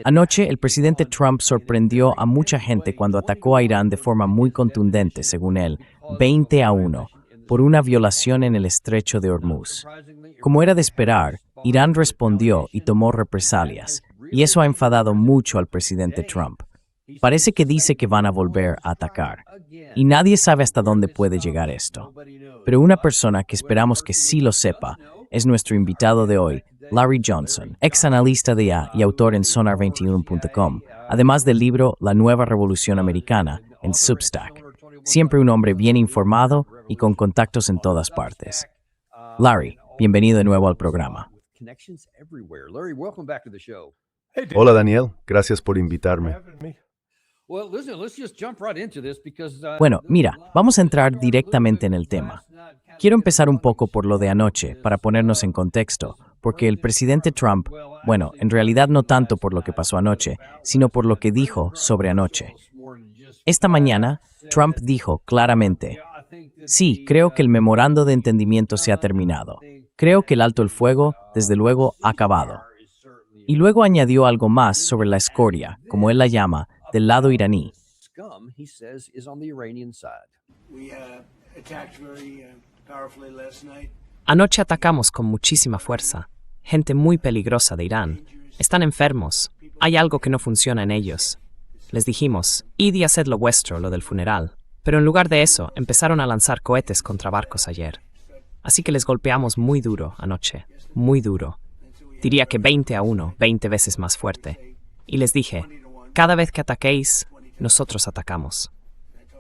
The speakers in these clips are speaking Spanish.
Anoche, el presidente Trump sorprendió a mucha gente cuando atacó a Irán de forma muy contundente, según él, 20-1, por una violación en el estrecho de Hormuz. Como era de esperar, Irán respondió y tomó represalias, y eso ha enfadado mucho al presidente Trump. Parece que dice que van a volver a atacar, y nadie sabe hasta dónde puede llegar esto. Pero una persona que esperamos que sí lo sepa es nuestro invitado de hoy, Larry Johnson, ex analista de IA y autor en Sonar21.com, además del libro La Nueva Revolución Americana en Substack. Siempre un hombre bien informado y con contactos en todas partes. Larry, bienvenido de nuevo al programa. Hola Daniel, gracias por invitarme. Bueno, mira, vamos a entrar directamente en el tema. Quiero empezar un poco por lo de anoche, para ponernos en contexto, porque el presidente Trump, bueno, en realidad no tanto por lo que pasó anoche, sino por lo que dijo sobre anoche. Esta mañana, Trump dijo claramente, sí, creo que el memorando de entendimiento se ha terminado. Creo que el alto el fuego, desde luego, ha acabado. Y luego añadió algo más sobre la escoria, como él la llama, del lado iraní. Anoche atacamos con muchísima fuerza. Gente muy peligrosa de Irán. Están enfermos. Hay algo que no funciona en ellos. Les dijimos, id y haced lo vuestro, lo del funeral. Pero en lugar de eso, empezaron a lanzar cohetes contra barcos ayer. Así que les golpeamos muy duro anoche. Muy duro. Diría que 20-1, 20 veces más fuerte. Y les dije, cada vez que ataquéis, nosotros atacamos.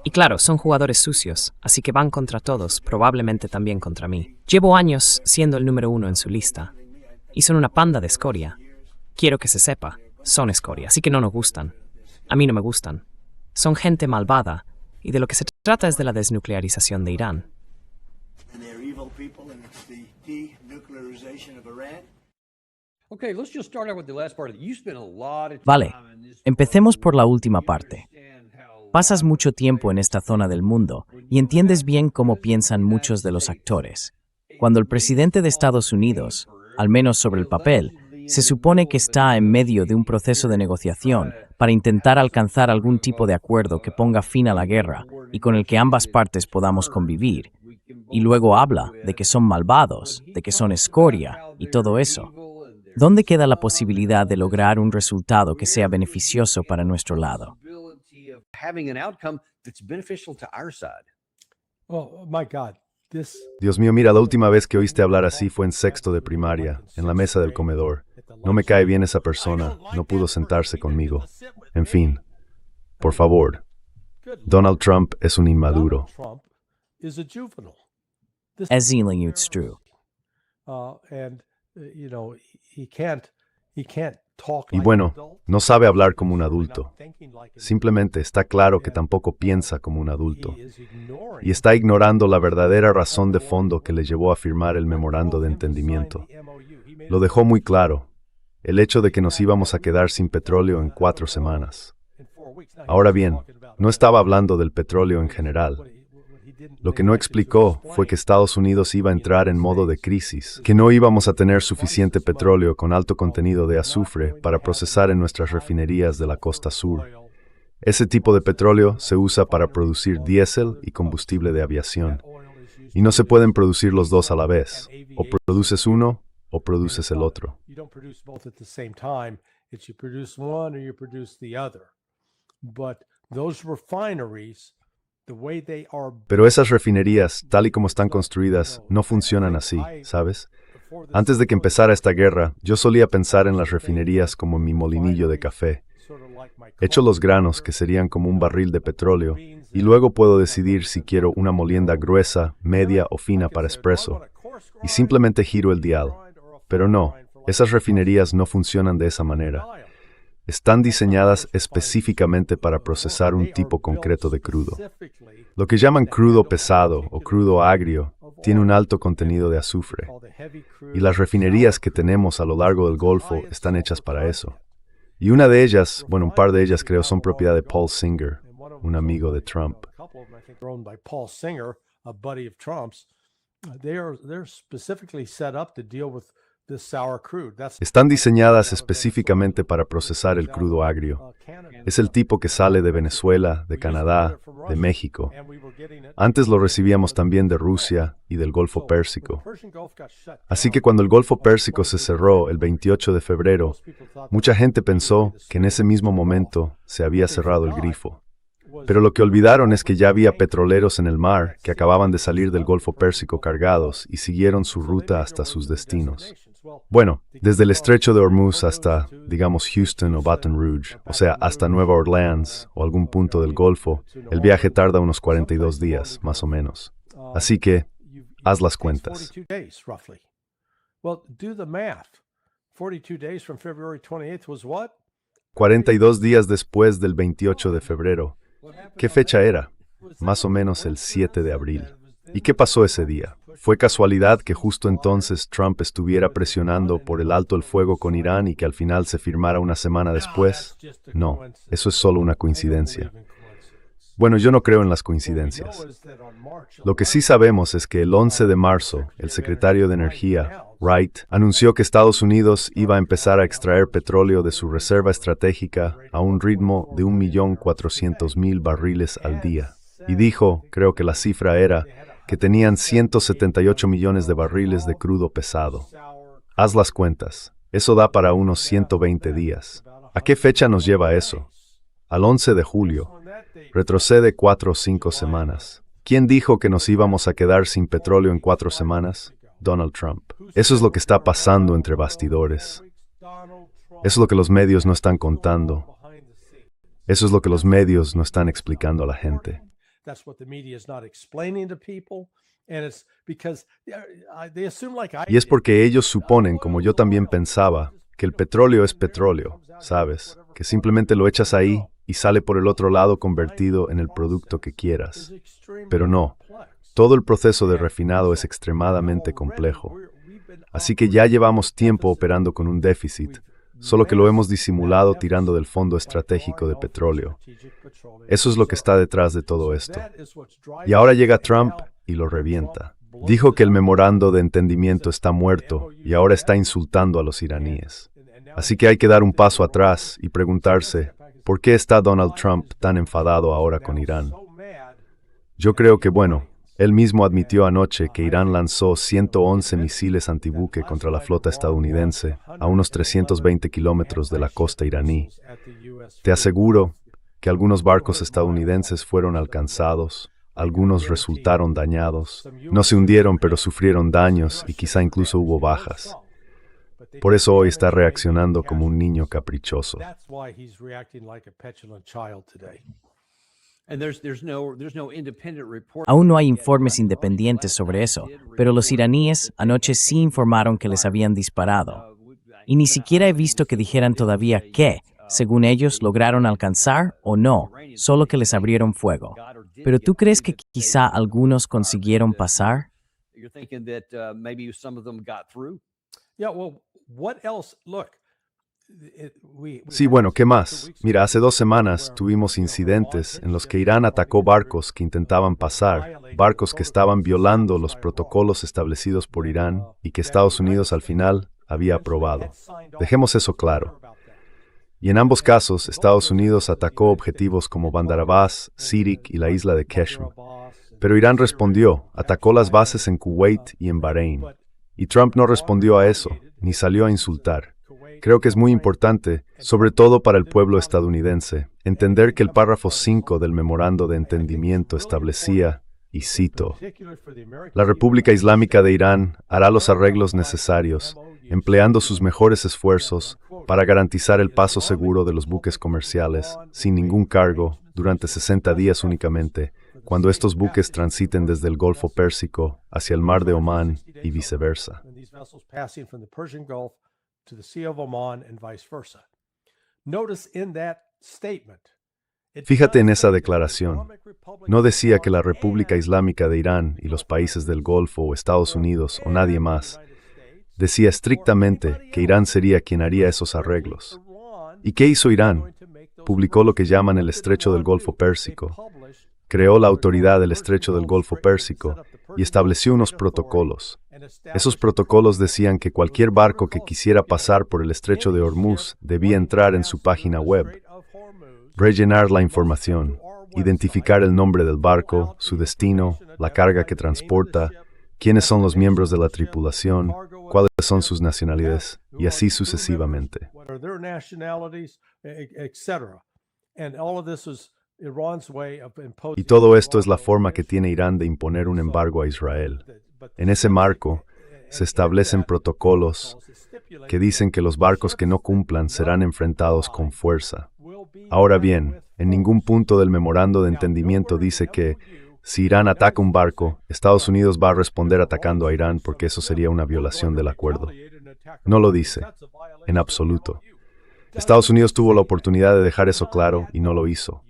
Y claro, son jugadores sucios, así que van contra todos, probablemente también contra mí. Llevo años siendo el número 1 en su lista. Y son una panda de escoria. Quiero que se sepa, son escoria, así que no nos gustan. A mí no me gustan. Son gente malvada, y de lo que se trata es de la desnuclearización de Irán. Vale, empecemos por la última parte. Pasas mucho tiempo en esta zona del mundo y entiendes bien cómo piensan muchos de los actores. Cuando el presidente de Estados Unidos, al menos sobre el papel, se supone que está en medio de un proceso de negociación para intentar alcanzar algún tipo de acuerdo que ponga fin a la guerra y con el que ambas partes podamos convivir, y luego habla de que son malvados, de que son escoria y todo eso. ¿Dónde queda la posibilidad de lograr un resultado que sea beneficioso para nuestro lado? Dios mío, mira, la última vez que oíste hablar así fue en sexto de primaria, en la mesa del comedor. No me cae bien esa persona, no pudo sentarse conmigo. En fin, por favor, Donald Trump es un inmaduro. Es it's true. Y bueno, no sabe hablar como un adulto. Simplemente está claro que tampoco piensa como un adulto. Y está ignorando la verdadera razón de fondo que le llevó a firmar el memorando de entendimiento. Lo dejó muy claro, el hecho de que nos íbamos a quedar sin petróleo en 4 semanas. Ahora bien, no estaba hablando del petróleo en general. Lo que no explicó fue que Estados Unidos iba a entrar en modo de crisis, que no íbamos a tener suficiente petróleo con alto contenido de azufre para procesar en nuestras refinerías de la costa sur. Ese tipo de petróleo se usa para producir diésel y combustible de aviación. Y no se pueden producir los dos a la vez. O produces uno o produces el otro. Pero esas refinerías, tal y como están construidas, no funcionan así, ¿sabes? Antes de que empezara esta guerra, yo solía pensar en las refinerías como mi molinillo de café. Echo los granos, que serían como un barril de petróleo, y luego puedo decidir si quiero una molienda gruesa, media o fina para espresso, y simplemente giro el dial. Pero no, esas refinerías no funcionan de esa manera. Están diseñadas específicamente para procesar un tipo concreto de crudo. Lo que llaman crudo pesado o crudo agrio tiene un alto contenido de azufre. Y las refinerías que tenemos a lo largo del Golfo están hechas para eso. Y una de ellas, bueno, un par de ellas creo, son propiedad de Paul Singer, un amigo de Trump. Están diseñadas específicamente para procesar el crudo agrio. Es el tipo que sale de Venezuela, de Canadá, de México. Antes lo recibíamos también de Rusia y del Golfo Pérsico. Así que cuando el Golfo Pérsico se cerró el 28 de febrero, mucha gente pensó que en ese mismo momento se había cerrado el grifo. Pero lo que olvidaron es que ya había petroleros en el mar que acababan de salir del Golfo Pérsico cargados y siguieron su ruta hasta sus destinos. Bueno, desde el estrecho de Hormuz hasta, digamos, Houston o Baton Rouge, o sea, hasta Nueva Orleans o algún punto del Golfo, el viaje tarda unos 42 días, más o menos. Así que, haz las cuentas. 42 días después del 28 de febrero. ¿Qué fecha era? Más o menos el 7 de abril. ¿Y qué pasó ese día? ¿Fue casualidad que justo entonces Trump estuviera presionando por el alto el fuego con Irán y que al final se firmara una semana después? No, eso es solo una coincidencia. Bueno, yo no creo en las coincidencias. Lo que sí sabemos es que el 11 de marzo, el secretario de Energía, Wright, anunció que Estados Unidos iba a empezar a extraer petróleo de su reserva estratégica a un ritmo de 1.400.000 barriles al día. Y dijo, creo que la cifra era, que tenían 178 millones de barriles de crudo pesado. Haz las cuentas. Eso da para unos 120 días. ¿A qué fecha nos lleva eso? Al 11 de julio. Retrocede 4 o 5 semanas. ¿Quién dijo que nos íbamos a quedar sin petróleo en 4 semanas? Donald Trump. Eso es lo que está pasando entre bastidores. Eso es lo que los medios no están contando. Eso es lo que los medios no están explicando a la gente. Y es porque ellos suponen, como yo también pensaba, que el petróleo es petróleo, ¿sabes? Que simplemente lo echas ahí y sale por el otro lado convertido en el producto que quieras. Pero no, todo el proceso de refinado es extremadamente complejo. Así que ya llevamos tiempo operando con un déficit, solo que lo hemos disimulado tirando del fondo estratégico de petróleo. Eso es lo que está detrás de todo esto. Y ahora llega Trump y lo revienta. Dijo que el memorando de entendimiento está muerto y ahora está insultando a los iraníes. Así que hay que dar un paso atrás y preguntarse, ¿por qué está Donald Trump tan enfadado ahora con Irán? Yo creo que, bueno, él mismo admitió anoche que Irán lanzó 111 misiles antibuque contra la flota estadounidense a unos 320 kilómetros de la costa iraní. Te aseguro que algunos barcos estadounidenses fueron alcanzados, algunos resultaron dañados, no se hundieron pero sufrieron daños y quizá incluso hubo bajas. Por eso hoy está reaccionando como un niño caprichoso. Aún no hay informes independientes sobre eso, pero los iraníes anoche sí informaron que les habían disparado. Y ni siquiera he visto que dijeran todavía qué, según ellos, lograron alcanzar o no, solo que les abrieron fuego. ¿Pero tú crees que quizá algunos consiguieron pasar? Sí, bueno, ¿qué más? Mira, hace 2 semanas tuvimos incidentes en los que Irán atacó barcos que intentaban pasar, barcos que estaban violando los protocolos establecidos por Irán y que Estados Unidos al final había aprobado. Dejemos eso claro. Y en ambos casos, Estados Unidos atacó objetivos como Bandar Abbas, Sirik y la isla de Qeshm. Pero Irán respondió, atacó las bases en Kuwait y en Bahrein. Y Trump no respondió a eso, ni salió a insultar. Creo que es muy importante, sobre todo para el pueblo estadounidense, entender que el párrafo 5 del memorando de entendimiento establecía, y cito, la República Islámica de Irán hará los arreglos necesarios, empleando sus mejores esfuerzos para garantizar el paso seguro de los buques comerciales, sin ningún cargo, durante 60 días únicamente, cuando estos buques transiten desde el Golfo Pérsico hacia el Mar de Omán y viceversa. Fíjate en esa declaración. No decía que la República Islámica de Irán y los países del Golfo o Estados Unidos o nadie más. Decía estrictamente que Irán sería quien haría esos arreglos. ¿Y qué hizo Irán? Publicó lo que llaman el Estrecho del Golfo Pérsico. creó la Autoridad del Estrecho del Golfo Pérsico y estableció unos protocolos. Esos protocolos decían que cualquier barco que quisiera pasar por el Estrecho de Hormuz debía entrar en su página web, rellenar la información, identificar el nombre del barco, su destino, la carga que transporta, quiénes son los miembros de la tripulación, cuáles son sus nacionalidades, y así sucesivamente. Y todo esto es la forma que tiene Irán de imponer un embargo a Israel. En ese marco, se establecen protocolos que dicen que los barcos que no cumplan serán enfrentados con fuerza. Ahora bien, en ningún punto del memorando de entendimiento dice que, si Irán ataca un barco, Estados Unidos va a responder atacando a Irán porque eso sería una violación del acuerdo. No lo dice, en absoluto. Estados Unidos tuvo la oportunidad de dejar eso claro y no lo hizo.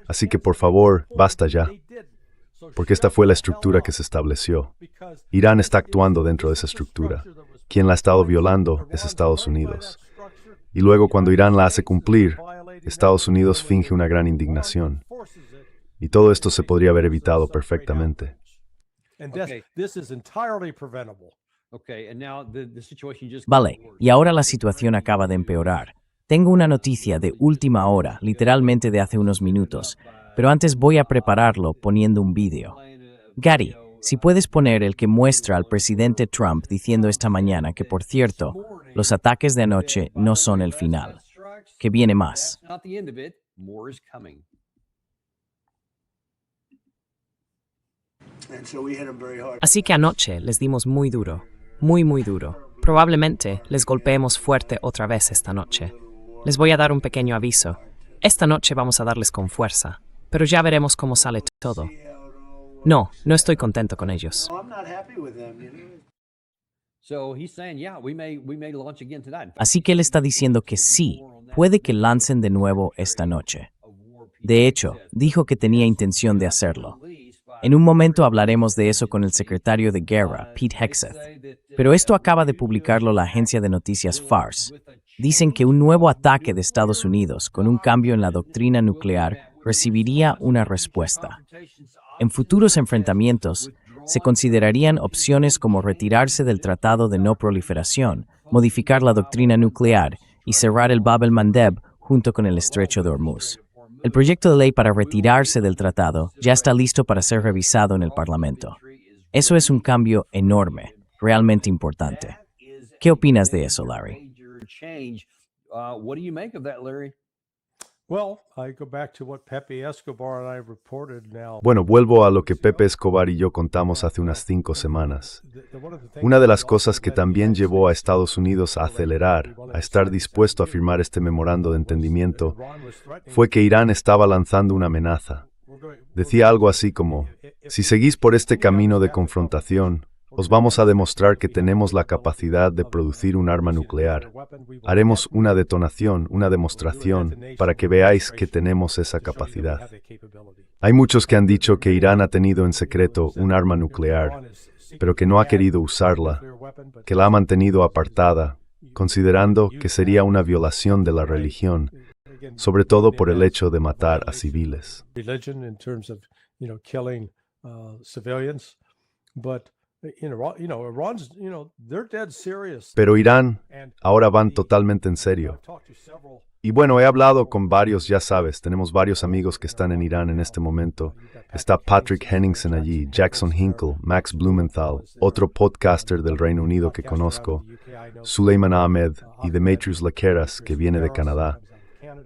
Así que por favor, basta ya, porque esta fue la estructura que se estableció. Irán está actuando dentro de esa estructura. Quien la ha estado violando es Estados Unidos. Y luego cuando Irán la hace cumplir, Estados Unidos finge una gran indignación. Y todo esto se podría haber evitado perfectamente. Vale, y ahora la situación acaba de empeorar. Tengo una noticia de última hora, literalmente de hace unos minutos, pero antes voy a prepararlo poniendo un vídeo. Gary, si puedes poner el que muestra al presidente Trump diciendo esta mañana que, por cierto, los ataques de anoche no son el final, que viene más. Así que anoche les dimos muy duro, muy duro. Probablemente les golpeemos fuerte otra vez esta noche. Les voy a dar un pequeño aviso. Esta noche vamos a darles con fuerza, pero ya veremos cómo sale todo. No estoy contento con ellos. Así que él está diciendo que sí, puede que lancen de nuevo esta noche. De hecho, dijo que tenía intención de hacerlo. En un momento hablaremos de eso con el secretario de Guerra, Pete Hegseth. Pero esto acaba de publicarlo la agencia de noticias Fars. Dicen que un nuevo ataque de Estados Unidos con un cambio en la doctrina nuclear recibiría una respuesta. En futuros enfrentamientos, se considerarían opciones como retirarse del Tratado de No Proliferación, modificar la doctrina nuclear y cerrar el Bab el-Mandeb junto con el Estrecho de Hormuz. El proyecto de ley para retirarse del tratado ya está listo para ser revisado en el Parlamento. Eso es un cambio enorme, realmente importante. ¿Qué opinas de eso, Larry? Bueno, vuelvo a lo que Pepe Escobar y yo contamos hace unas 5 semanas. Una de las cosas que también llevó a Estados Unidos a acelerar, a estar dispuesto a firmar este memorando de entendimiento, fue que Irán estaba lanzando una amenaza. Decía algo así como, si seguís por este camino de confrontación, os vamos a demostrar que tenemos la capacidad de producir un arma nuclear. Haremos una detonación, una demostración, para que veáis que tenemos esa capacidad. Hay muchos que han dicho que Irán ha tenido en secreto un arma nuclear, pero que no ha querido usarla, que la ha mantenido apartada, considerando que sería una violación de la religión, sobre todo por el hecho de matar a civiles. Pero Irán ahora van totalmente en serio. Y bueno, he hablado con varios, ya sabes, tenemos varios amigos que están en Irán en este momento. Está Patrick Henningsen allí, Jackson Hinkle, Max Blumenthal, otro podcaster del Reino Unido que conozco, Suleiman Ahmed y Demetrius Laqueras, que viene de Canadá.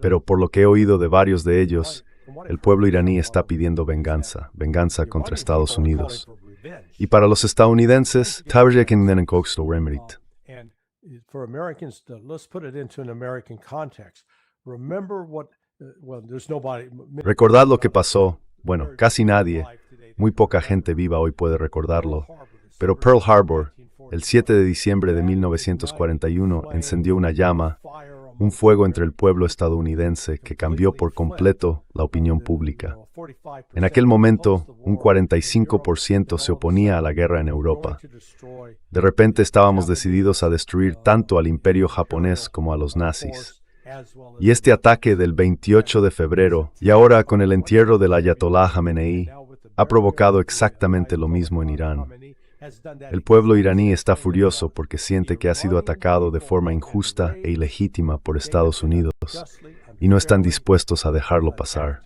Pero por lo que he oído de varios de ellos, el pueblo iraní está pidiendo venganza contra Estados Unidos. Y para los estadounidenses, recordad lo que pasó. Bueno, casi nadie, muy poca gente viva hoy puede recordarlo, pero Pearl Harbor, el 7 de diciembre de 1941, encendió una llama, un fuego entre el pueblo estadounidense que cambió por completo la opinión pública. En aquel momento, un 45% se oponía a la guerra en Europa. De repente estábamos decididos a destruir tanto al imperio japonés como a los nazis. Y este ataque del 28 de febrero, y ahora con el entierro del Ayatollah Jamenei, ha provocado exactamente lo mismo en Irán. El pueblo iraní está furioso porque siente que ha sido atacado de forma injusta e ilegítima por Estados Unidos, y no están dispuestos a dejarlo pasar.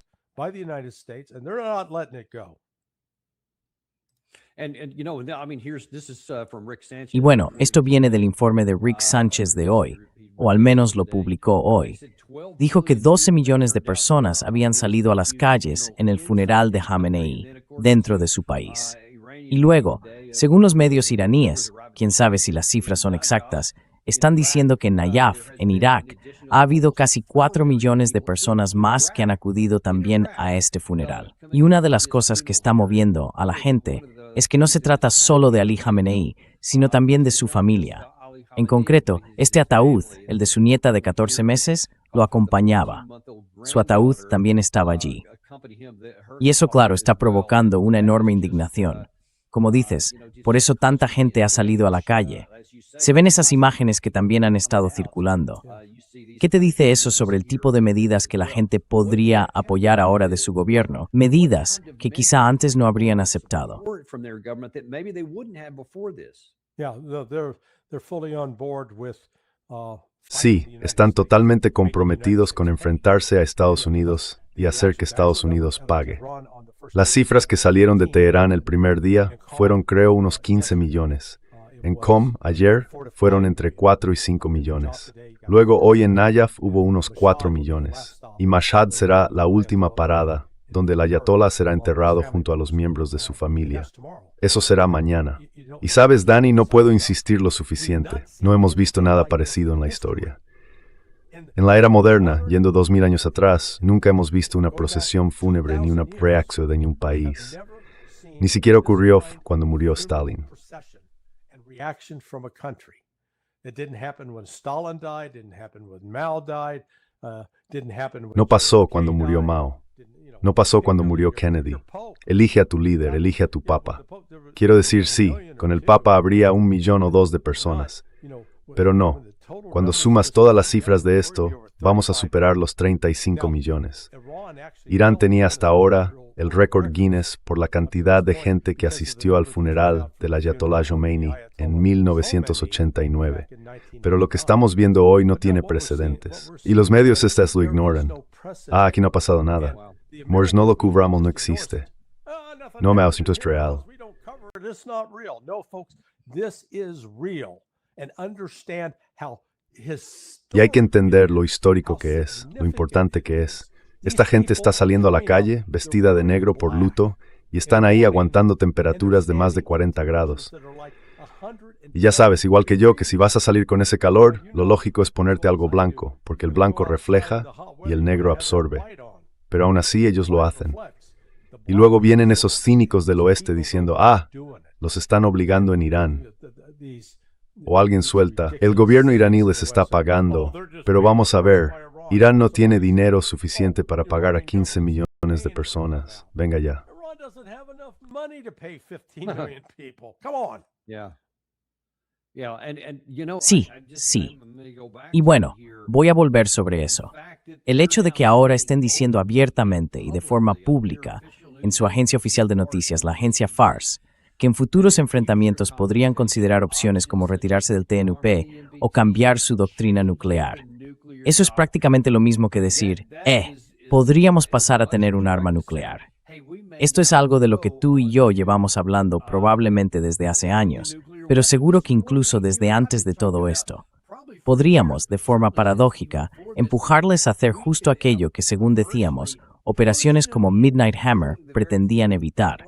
Y bueno, esto viene del informe de Rick Sánchez de hoy, o al menos lo publicó hoy. Dijo que 12 millones de personas habían salido a las calles en el funeral de Jamenei, dentro de su país. Y luego, según los medios iraníes, quién sabe si las cifras son exactas, están diciendo que en Nayaf, en Irak, ha habido casi 4 millones de personas más que han acudido también a este funeral. Y una de las cosas que está moviendo a la gente es que no se trata solo de Ali Jamenei, sino también de su familia. En concreto, este ataúd, el de su nieta de 14 meses, lo acompañaba. Su ataúd también estaba allí. Y eso, claro, está provocando una enorme indignación. Como dices, por eso tanta gente ha salido a la calle. Se ven esas imágenes que también han estado circulando. ¿Qué te dice eso sobre el tipo de medidas que la gente podría apoyar ahora de su gobierno? Medidas que quizá antes no habrían aceptado. Sí, están totalmente comprometidos con enfrentarse a Estados Unidos y hacer que Estados Unidos pague. Las cifras que salieron de Teherán el primer día fueron, creo, unos 15 millones. En Qom, ayer, fueron entre 4 y 5 millones. Luego, hoy en Nayaf hubo unos 4 millones. Y Mashhad será la última parada, donde el Ayatollah será enterrado junto a los miembros de su familia. Eso será mañana. Y sabes, Dani, no puedo insistir lo suficiente. No hemos visto nada parecido en la historia. En la era moderna, yendo 2000 años atrás, nunca hemos visto una procesión fúnebre ni una reacción de un país. Ni siquiera ocurrió cuando murió Stalin. No pasó cuando murió Mao. No pasó cuando murió Kennedy. Elige a tu líder, elige a tu papa. Quiero decir, sí, con el papa habría 1 millón o 2 de personas. Pero no. Cuando sumas todas las cifras de esto, vamos a superar los 35 millones. Irán tenía hasta ahora el récord Guinness por la cantidad de gente que asistió al funeral del Ayatollah Khomeini en 1989. Pero lo que estamos viendo hoy no tiene precedentes. Y los medios estas lo ignoran. Aquí no ha pasado nada. Morris, no lo cubramos, no existe. No me asunto es real. Y hay que entender lo histórico que es, lo importante que es. Esta gente está saliendo a la calle, vestida de negro por luto, y están ahí aguantando temperaturas de más de 40 grados. Y ya sabes, igual que yo, que si vas a salir con ese calor, lo lógico es ponerte algo blanco, porque el blanco refleja y el negro absorbe. Pero aún así ellos lo hacen. Y luego vienen esos cínicos del oeste diciendo, los están obligando en Irán. O alguien suelta, el gobierno iraní les está pagando, pero vamos a ver, Irán no tiene dinero suficiente para pagar a 15 millones de personas. Venga ya. Sí, sí. Y bueno, voy a volver sobre eso. El hecho de que ahora estén diciendo abiertamente y de forma pública en su agencia oficial de noticias, la agencia FARS, que en futuros enfrentamientos podrían considerar opciones como retirarse del TNP o cambiar su doctrina nuclear. Eso es prácticamente lo mismo que decir, podríamos pasar a tener un arma nuclear. Esto es algo de lo que tú y yo llevamos hablando probablemente desde hace años, pero seguro que incluso desde antes de todo esto. Podríamos, de forma paradójica, empujarles a hacer justo aquello que, según decíamos, operaciones como Midnight Hammer pretendían evitar.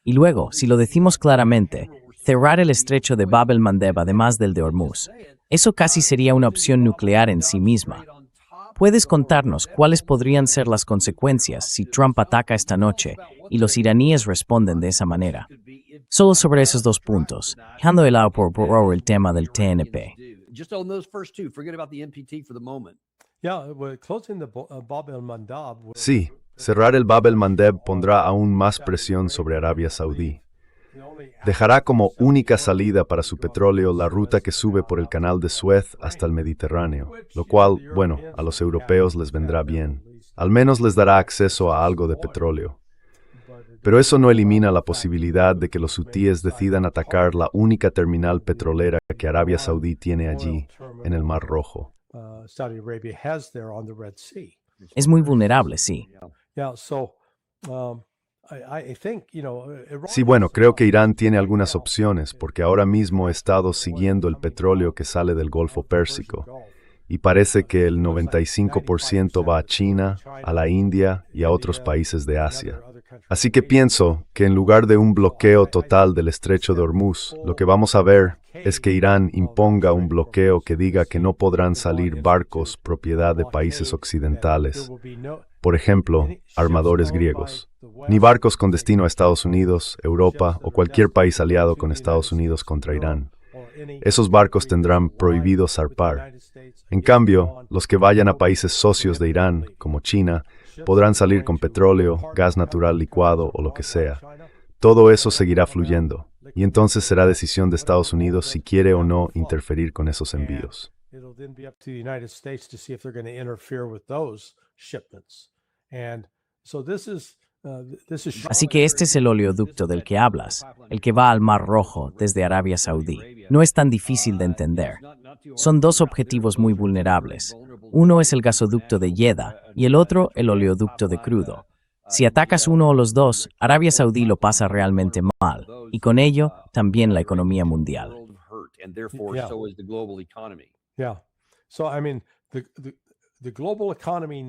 Y luego, si lo decimos claramente, cerrar el estrecho de Bab el-Mandeb además del de Hormuz. Eso casi sería una opción nuclear en sí misma. ¿Puedes contarnos cuáles podrían ser las consecuencias si Trump ataca esta noche y los iraníes responden de esa manera? Solo sobre esos dos puntos, dejando de lado por ahora el tema del TNP. Sí, cerrar el Bab el-Mandeb pondrá aún más presión sobre Arabia Saudí. Dejará como única salida para su petróleo la ruta que sube por el canal de Suez hasta el Mediterráneo, lo cual, bueno, a los europeos les vendrá bien. Al menos les dará acceso a algo de petróleo. Pero eso no elimina la posibilidad de que los hutíes decidan atacar la única terminal petrolera que Arabia Saudí tiene allí, en el Mar Rojo. Es muy vulnerable, sí. Sí, bueno, creo que Irán tiene algunas opciones porque ahora mismo he estado siguiendo el petróleo que sale del Golfo Pérsico y parece que el 95% va a China, a la India y a otros países de Asia. Así que pienso que en lugar de un bloqueo total del estrecho de Hormuz, lo que vamos a ver es que Irán imponga un bloqueo que diga que no podrán salir barcos propiedad de países occidentales, por ejemplo, armadores griegos, ni barcos con destino a Estados Unidos, Europa o cualquier país aliado con Estados Unidos contra Irán. Esos barcos tendrán prohibido zarpar. En cambio, los que vayan a países socios de Irán, como China, podrán salir con petróleo, gas natural licuado o lo que sea. Todo eso seguirá fluyendo, y entonces será decisión de Estados Unidos si quiere o no interferir con esos envíos. Así que este es el oleoducto del que hablas, el que va al Mar Rojo desde Arabia Saudí. No es tan difícil de entender. Son dos objetivos muy vulnerables. Uno es el gasoducto de Jeddah y el otro el oleoducto de crudo. Si atacas uno o los dos, Arabia Saudí lo pasa realmente mal, y con ello también la economía mundial.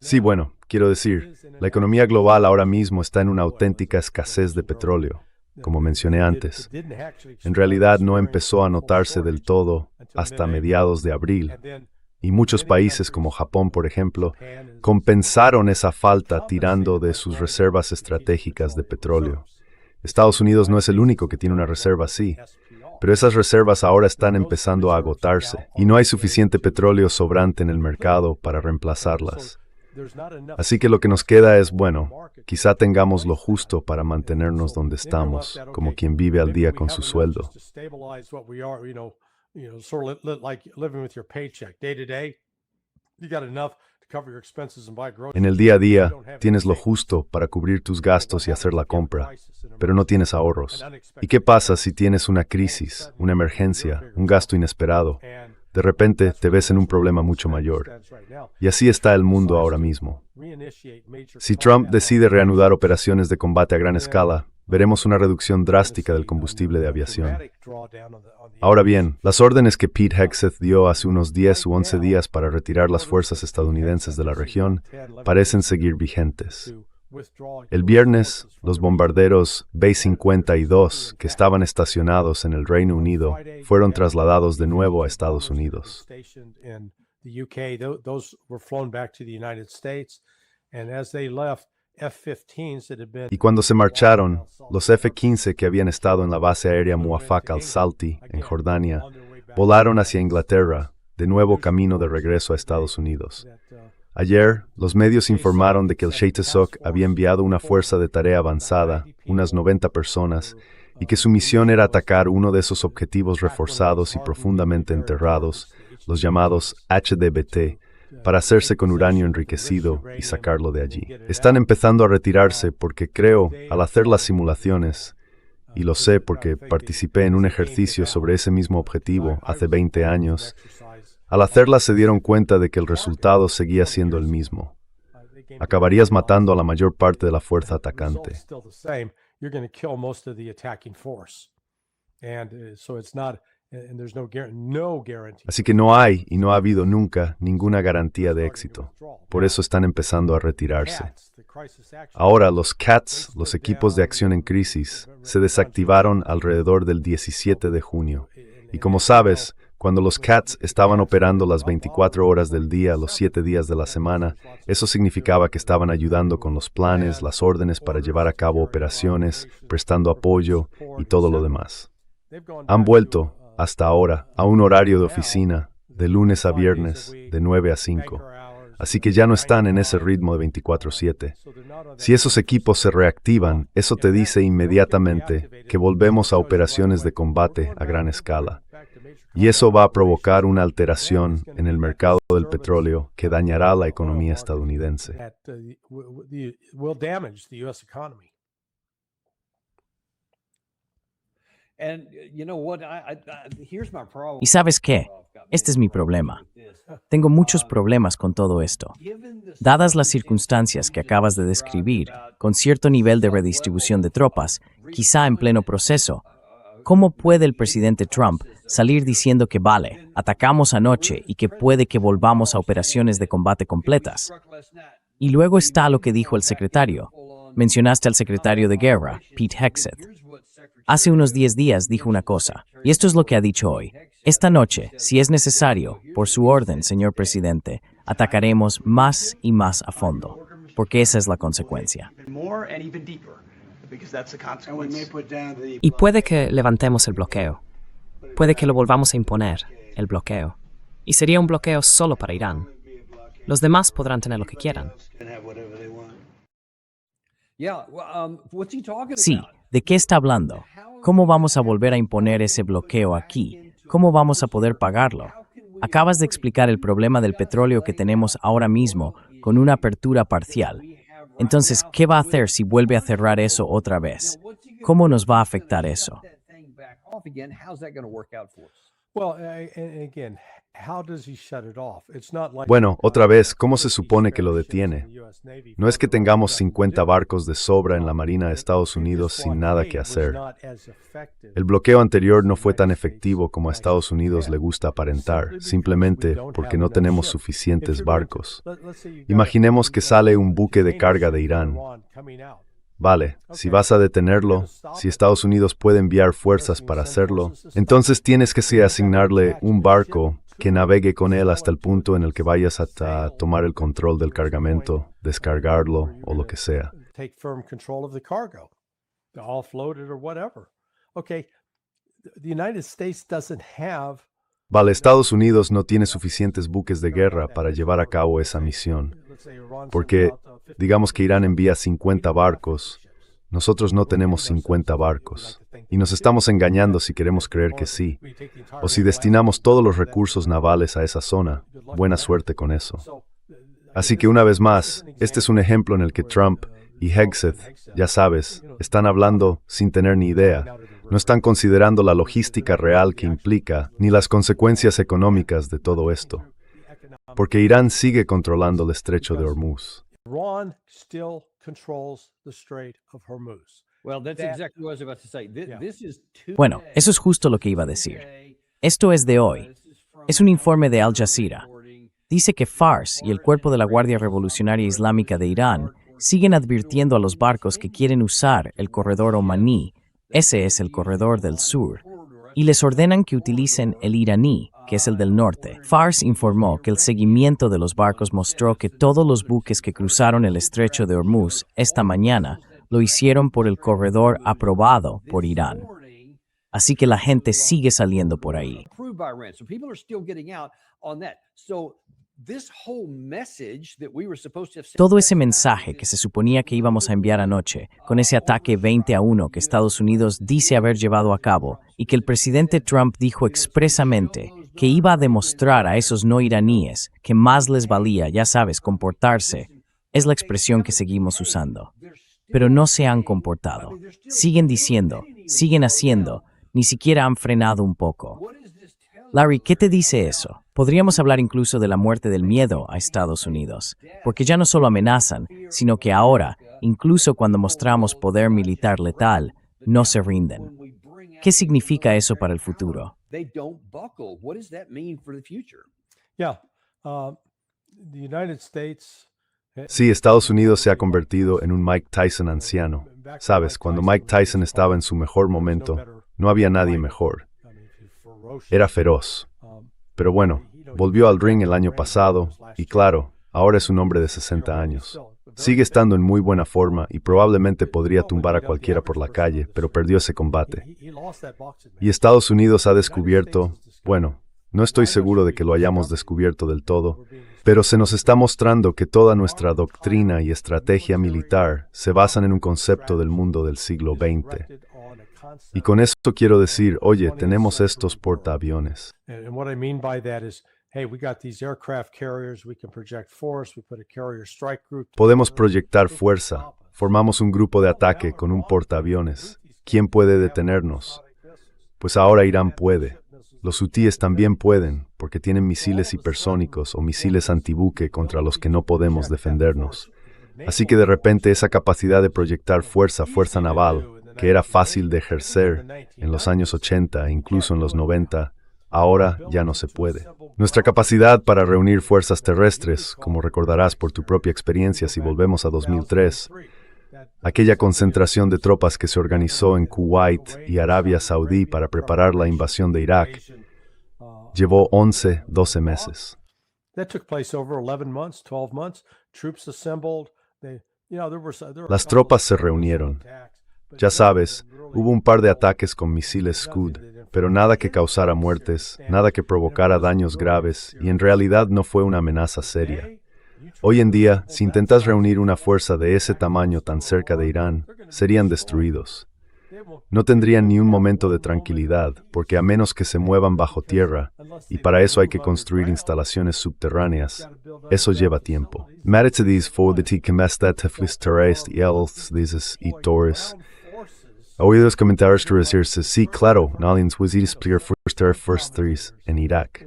Sí, bueno, quiero decir, la economía global ahora mismo está en una auténtica escasez de petróleo, como mencioné antes. En realidad no empezó a notarse del todo hasta mediados de abril, y muchos países como Japón, por ejemplo, compensaron esa falta tirando de sus reservas estratégicas de petróleo. Estados Unidos no es el único que tiene una reserva así, pero esas reservas ahora están empezando a agotarse y no hay suficiente petróleo sobrante en el mercado para reemplazarlas. Así que lo que nos queda es, bueno, quizá tengamos lo justo para mantenernos donde estamos, como quien vive al día con su sueldo. En el día a día, tienes lo justo para cubrir tus gastos y hacer la compra, pero no tienes ahorros. ¿Y qué pasa si tienes una crisis, una emergencia, un gasto inesperado? De repente te ves en un problema mucho mayor. Y así está el mundo ahora mismo. Si Trump decide reanudar operaciones de combate a gran escala, veremos una reducción drástica del combustible de aviación. Ahora bien, las órdenes que Pete Hegseth dio hace unos 10 u 11 días para retirar las fuerzas estadounidenses de la región parecen seguir vigentes. El viernes, los bombarderos B-52 que estaban estacionados en el Reino Unido fueron trasladados de nuevo a Estados Unidos. Y cuando se marcharon, los F-15 que habían estado en la base aérea Muwafaq al-Salti, en Jordania, volaron hacia Inglaterra, de nuevo camino de regreso a Estados Unidos. Ayer, los medios informaron de que el Shaitasok había enviado una fuerza de tarea avanzada, unas 90 personas, y que su misión era atacar uno de esos objetivos reforzados y profundamente enterrados, los llamados HDBT, para hacerse con uranio enriquecido y sacarlo de allí. Están empezando a retirarse porque creo, al hacer las simulaciones, y lo sé porque participé en un ejercicio sobre ese mismo objetivo hace 20 años, al hacerlas se dieron cuenta de que el resultado seguía siendo el mismo. Acabarías matando a la mayor parte de la fuerza atacante. Así que no hay y no ha habido nunca ninguna garantía de éxito. Por eso están empezando a retirarse. Ahora los CATS, los equipos de acción en crisis, se desactivaron alrededor del 17 de junio. Y como sabes, cuando los CATS estaban operando las 24 horas del día, los 7 días de la semana, eso significaba que estaban ayudando con los planes, las órdenes para llevar a cabo operaciones, prestando apoyo y todo lo demás. Han vuelto, hasta ahora, a un horario de oficina, de lunes a viernes, de 9 a 5. así que ya no están en ese ritmo de 24/7. Si esos equipos se reactivan, eso te dice inmediatamente que volvemos a operaciones de combate a gran escala. Y eso va a provocar una alteración en el mercado del petróleo que dañará la economía estadounidense. ¿Y sabes qué? Este es mi problema. Tengo muchos problemas con todo esto. Dadas las circunstancias que acabas de describir, con cierto nivel de redistribución de tropas, quizá en pleno proceso, ¿cómo puede el presidente Trump salir diciendo que vale, atacamos anoche y que puede que volvamos a operaciones de combate completas? Y luego está lo que dijo el secretario. Mencionaste al secretario de Guerra, Pete Hegseth. Hace unos 10 días dijo una cosa, y esto es lo que ha dicho hoy. Esta noche, si es necesario, por su orden, señor presidente, atacaremos más y más a fondo, porque esa es la consecuencia. Y puede que levantemos el bloqueo. Puede que lo volvamos a imponer, el bloqueo. Y sería un bloqueo solo para Irán. Los demás podrán tener lo que quieran. Sí, ¿de qué está hablando? ¿Cómo vamos a volver a imponer ese bloqueo aquí? ¿Cómo vamos a poder pagarlo? Acabas de explicar el problema del petróleo que tenemos ahora mismo con una apertura parcial. Entonces, ¿qué va a hacer si vuelve a cerrar eso otra vez? ¿Cómo nos va a afectar eso? Bueno, otra vez, ¿cómo se supone que lo detiene? No es que tengamos 50 barcos de sobra en la Marina de Estados Unidos sin nada que hacer. El bloqueo anterior no fue tan efectivo como a Estados Unidos le gusta aparentar, simplemente porque no tenemos suficientes barcos. Imaginemos que sale un buque de carga de Irán. Vale, si vas a detenerlo, si Estados Unidos puede enviar fuerzas para hacerlo, entonces tienes que asignarle un barco que navegue con él hasta el punto en el que vayas a tomar el control del cargamento, descargarlo o lo que sea. Vale, Estados Unidos no tiene suficientes buques de guerra para llevar a cabo esa misión, porque digamos que Irán envía 50 barcos, nosotros no tenemos 50 barcos, y nos estamos engañando si queremos creer que sí, o si destinamos todos los recursos navales a esa zona, buena suerte con eso. Así que una vez más, este es un ejemplo en el que Trump y Hegseth, ya sabes, están hablando sin tener ni idea, no están considerando la logística real que implica, ni las consecuencias económicas de todo esto, porque Irán sigue controlando el estrecho de Hormuz. Bueno, eso es justo lo que iba a decir. Esto es de hoy. Es un informe de Al Jazeera. Dice que Fars y el cuerpo de la Guardia Revolucionaria Islámica de Irán siguen advirtiendo a los barcos que quieren usar el corredor omaní, ese es el corredor del sur, y les ordenan que utilicen el iraní, que es el del norte. Fars informó que el seguimiento de los barcos mostró que todos los buques que cruzaron el estrecho de Hormuz esta mañana lo hicieron por el corredor aprobado por Irán. Así que la gente sigue saliendo por ahí. Todo ese mensaje que se suponía que íbamos a enviar anoche, con ese ataque 20-1 que Estados Unidos dice haber llevado a cabo, y que el presidente Trump dijo expresamente que iba a demostrar a esos no iraníes que más les valía, ya sabes, comportarse, es la expresión que seguimos usando. Pero no se han comportado. Siguen diciendo, siguen haciendo, ni siquiera han frenado un poco. Larry, ¿qué te dice eso? Podríamos hablar incluso de la muerte del miedo a Estados Unidos, porque ya no solo amenazan, sino que ahora, incluso cuando mostramos poder militar letal, no se rinden. ¿Qué significa eso para el futuro? Sí, Estados Unidos se ha convertido en un Mike Tyson anciano. Sabes, cuando Mike Tyson estaba en su mejor momento, no había nadie mejor. Era feroz. Pero bueno, volvió al ring el año pasado y claro, ahora es un hombre de 60 años. Sigue estando en muy buena forma y probablemente podría tumbar a cualquiera por la calle, pero perdió ese combate. Y Estados Unidos ha descubierto, bueno, no estoy seguro de que lo hayamos descubierto del todo, Pero se nos está mostrando que toda nuestra doctrina y estrategia militar se basan en un concepto del mundo del siglo XX. Y con esto quiero decir, oye, tenemos estos portaaviones. Podemos proyectar fuerza. Formamos un grupo de ataque con un portaaviones. ¿Quién puede detenernos? Pues ahora Irán puede. Los hutíes también pueden, porque tienen misiles hipersónicos o misiles antibuque contra los que no podemos defendernos. Así que de repente esa capacidad de proyectar fuerza naval, que era fácil de ejercer en los años 80 e incluso en los 90, ahora ya no se puede. Nuestra capacidad para reunir fuerzas terrestres, como recordarás por tu propia experiencia si volvemos a 2003, aquella concentración de tropas que se organizó en Kuwait y Arabia Saudí para preparar la invasión de Irak, llevó 12 meses. Las tropas se reunieron. Ya sabes, hubo un par de ataques con misiles Scud, pero nada que causara muertes, nada que provocara daños graves, y en realidad no fue una amenaza seria. Hoy en día, si intentas reunir una fuerza de ese tamaño tan cerca de Irán, serían destruidos. No tendrían ni un momento de tranquilidad, porque a menos que se muevan bajo tierra, y para eso hay que construir instalaciones subterráneas, eso lleva tiempo. Maritidis forditi kemestatiflis terrest y elths dices y torres. Oídos comentarios que decirse, sí, claro, nalins wizidis plier first threes en Irak.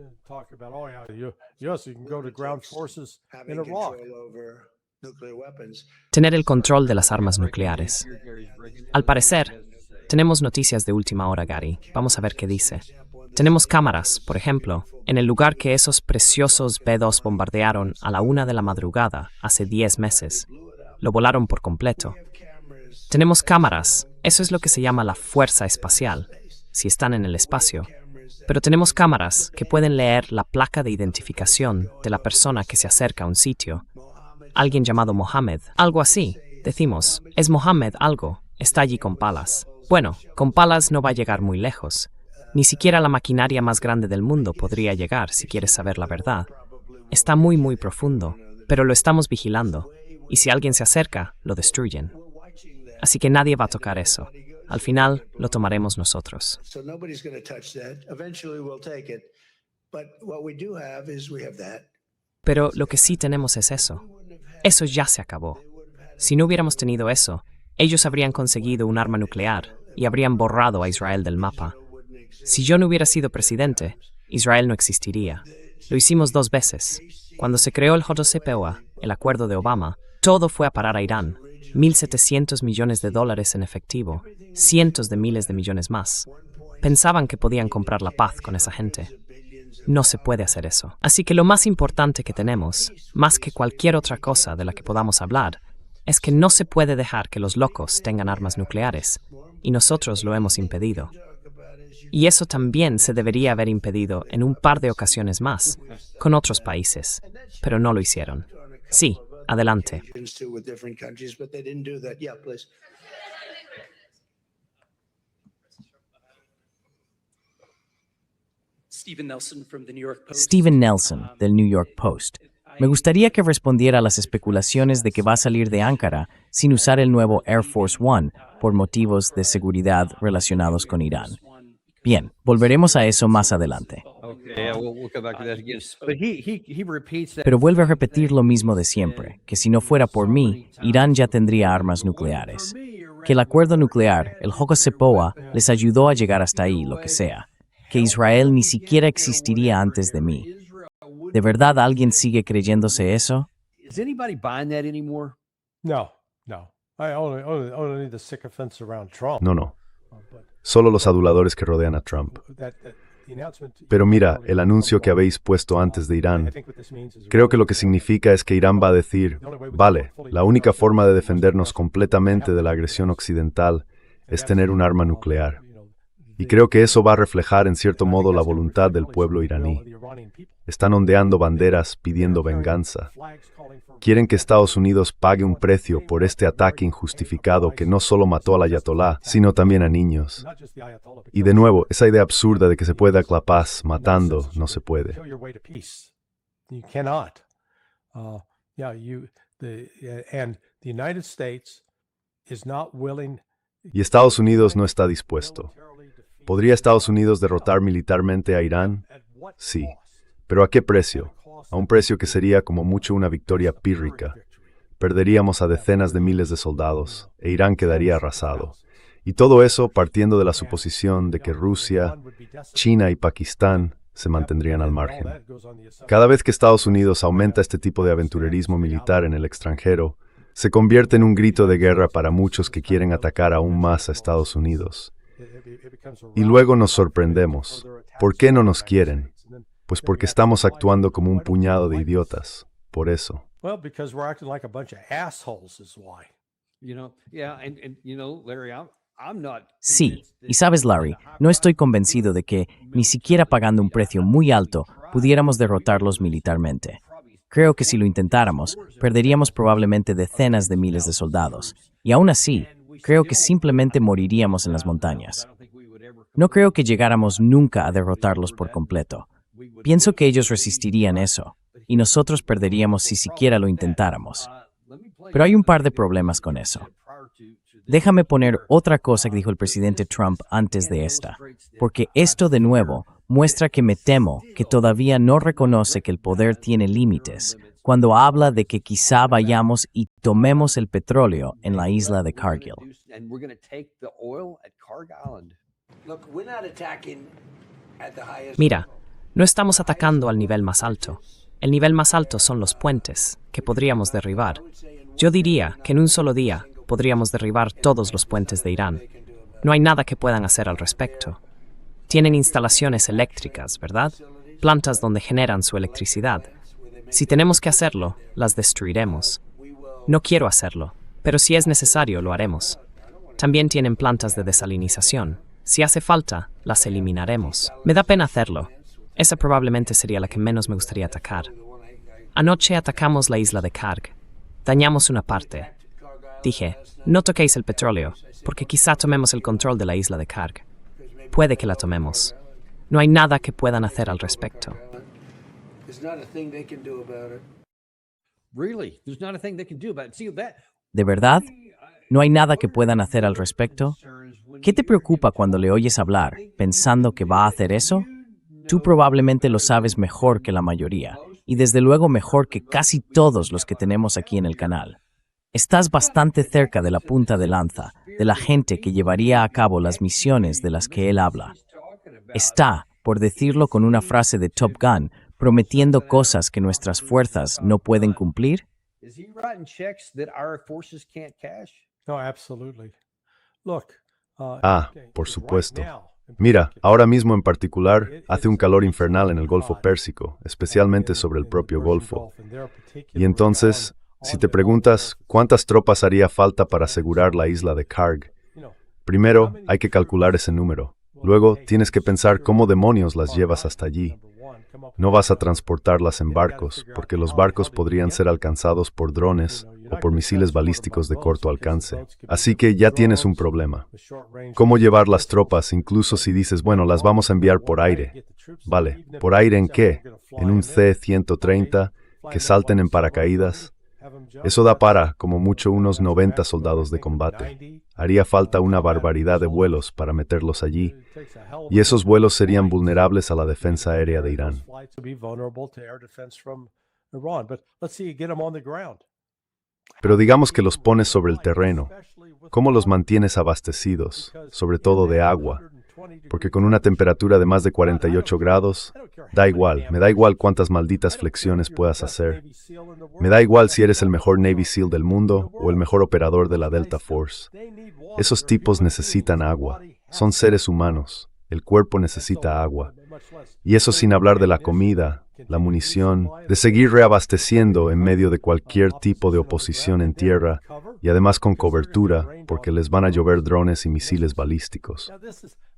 Tener el control de las armas nucleares. Al parecer, tenemos noticias de última hora, Gary. Vamos a ver qué dice. Tenemos cámaras, por ejemplo, en el lugar que esos preciosos B-2 bombardearon a la 1 de la madrugada hace 10 meses. Lo volaron por completo. Tenemos cámaras. Eso es lo que se llama la fuerza espacial, si están en el espacio. Pero tenemos cámaras que pueden leer la placa de identificación de la persona que se acerca a un sitio. Alguien llamado Mohammed, algo así. Decimos, es Mohammed algo, está allí con palas. Bueno, con palas no va a llegar muy lejos. Ni siquiera la maquinaria más grande del mundo podría llegar, si quieres saber la verdad. Está muy profundo, pero lo estamos vigilando. Y si alguien se acerca, lo destruyen. Así que nadie va a tocar eso. Al final, lo tomaremos nosotros. Pero lo que sí tenemos es eso. Eso ya se acabó. Si no hubiéramos tenido eso, ellos habrían conseguido un arma nuclear y habrían borrado a Israel del mapa. Si yo no hubiera sido presidente, Israel no existiría. Lo hicimos 2 veces. Cuando se creó el JCPOA, el acuerdo de Obama, todo fue a parar a Irán. $1.700 millones en efectivo, cientos de miles de millones más. Pensaban que podían comprar la paz con esa gente. No se puede hacer eso. Así que lo más importante que tenemos, más que cualquier otra cosa de la que podamos hablar, es que no se puede dejar que los locos tengan armas nucleares, y nosotros lo hemos impedido. Y eso también se debería haber impedido en un par de ocasiones más, con otros países, pero no lo hicieron. Sí, adelante. Stephen Nelson, del New York Post. Me gustaría que respondiera a las especulaciones de que va a salir de Ankara sin usar el nuevo Air Force One por motivos de seguridad relacionados con Irán. Bien, volveremos a eso más adelante. Pero vuelve a repetir lo mismo de siempre, que si no fuera por mí, Irán ya tendría armas nucleares. Que el acuerdo nuclear, el JCPOA, les ayudó a llegar hasta ahí, lo que sea. Que Israel ni siquiera existiría antes de mí. ¿De verdad alguien sigue creyéndose eso? No. Solo los aduladores que rodean a Trump. Pero mira, el anuncio que habéis puesto antes de Irán, creo que lo que significa es que Irán va a decir, vale, la única forma de defendernos completamente de la agresión occidental es tener un arma nuclear. Y creo que eso va a reflejar en cierto modo la voluntad del pueblo iraní. Están ondeando banderas pidiendo venganza. Quieren que Estados Unidos pague un precio por este ataque injustificado que no solo mató al ayatolá, sino también a niños. Y de nuevo, esa idea absurda de que se puede la paz matando, no se puede. Yeah, and the United States is not willing. Y Estados Unidos no está dispuesto. ¿Podría Estados Unidos derrotar militarmente a Irán? Sí. ¿Pero a qué precio? A un precio que sería como mucho una victoria pírrica. Perderíamos a decenas de miles de soldados, e Irán quedaría arrasado. Y todo eso partiendo de la suposición de que Rusia, China y Pakistán se mantendrían al margen. Cada vez que Estados Unidos aumenta este tipo de aventurerismo militar en el extranjero, se convierte en un grito de guerra para muchos que quieren atacar aún más a Estados Unidos. Y luego nos sorprendemos. ¿Por qué no nos quieren? Pues porque estamos actuando como un puñado de idiotas. Por eso. Well, because we're acting like a bunch of assholes is why. Larry, I'm not. Sí, y sabes, Larry, no estoy convencido de que, ni siquiera pagando un precio muy alto, pudiéramos derrotarlos militarmente. Creo que si lo intentáramos, perderíamos probablemente decenas de miles de soldados. Y aún así, creo que simplemente moriríamos en las montañas. No creo que llegáramos nunca a derrotarlos por completo. Pienso que ellos resistirían eso, y nosotros perderíamos si siquiera lo intentáramos. Pero hay un par de problemas con eso. Déjame poner otra cosa que dijo el presidente Trump antes de esta, porque esto de nuevo muestra que me temo que todavía no reconoce que el poder tiene límites cuando habla de que quizá vayamos y tomemos el petróleo en la isla de Cargill. Mira, no estamos atacando al nivel más alto. El nivel más alto son los puentes, que podríamos derribar. Yo diría que en un solo día podríamos derribar todos los puentes de Irán. No hay nada que puedan hacer al respecto. Tienen instalaciones eléctricas, ¿verdad? Plantas donde generan su electricidad. Si tenemos que hacerlo, las destruiremos. No quiero hacerlo, pero si es necesario, lo haremos. También tienen plantas de desalinización. Si hace falta, las eliminaremos. Me da pena hacerlo. Esa probablemente sería la que menos me gustaría atacar. Anoche atacamos la isla de Karg. Dañamos una parte. Dije, no toquéis el petróleo, porque quizá tomemos el control de la isla de Karg. Puede que la tomemos. No hay nada que puedan hacer al respecto. ¿De verdad? ¿No hay nada que puedan hacer al respecto? ¿Qué te preocupa cuando le oyes hablar, pensando que va a hacer eso? Tú probablemente lo sabes mejor que la mayoría, y desde luego mejor que casi todos los que tenemos aquí en el canal. Estás bastante cerca de la punta de lanza, de la gente que llevaría a cabo las misiones de las que él habla. Está, por decirlo con una frase de Top Gun, prometiendo cosas que nuestras fuerzas no pueden cumplir. No, absolutely. Look. Por supuesto. Mira, ahora mismo en particular, hace un calor infernal en el Golfo Pérsico, especialmente sobre el propio Golfo. Y entonces, si te preguntas cuántas tropas haría falta para asegurar la isla de Karg, primero hay que calcular ese número. Luego tienes que pensar cómo demonios las llevas hasta allí. No vas a transportarlas en barcos, porque los barcos podrían ser alcanzados por drones o por misiles balísticos de corto alcance. Así que ya tienes un problema. ¿Cómo llevar las tropas, incluso si dices, bueno, las vamos a enviar por aire? Vale, ¿por aire en qué? ¿En un C-130? ¿Que salten en paracaídas? Eso da para, como mucho, unos 90 soldados de combate. Haría falta una barbaridad de vuelos para meterlos allí, y esos vuelos serían vulnerables a la defensa aérea de Irán. Pero digamos que los pones sobre el terreno. ¿Cómo los mantienes abastecidos, sobre todo de agua? Porque con una temperatura de más de 48 grados, da igual, me da igual cuántas malditas flexiones puedas hacer. Me da igual si eres el mejor Navy SEAL del mundo o el mejor operador de la Delta Force. Esos tipos necesitan agua. Son seres humanos. El cuerpo necesita agua. Y eso sin hablar de la comida, la munición, de seguir reabasteciendo en medio de cualquier tipo de oposición en tierra y además con cobertura porque les van a llover drones y misiles balísticos.